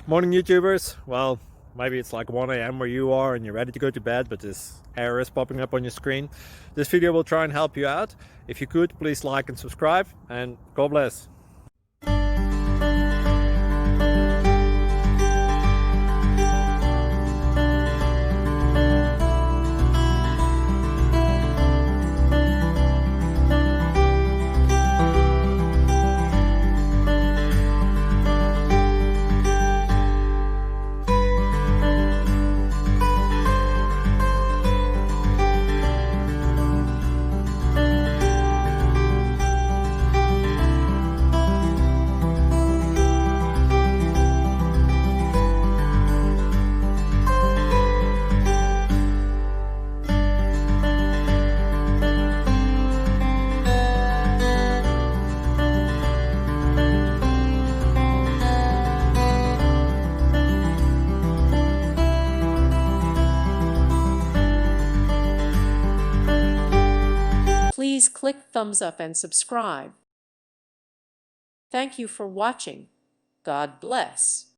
Morning, YouTubers. Well, maybe it's like 1 a.m. where you are and you're ready to go to bed, but this error is popping up on your screen. This video will try and help you out. If you could, please like and subscribe, and God bless. Please click thumbs up and subscribe. Thank you for watching. God bless.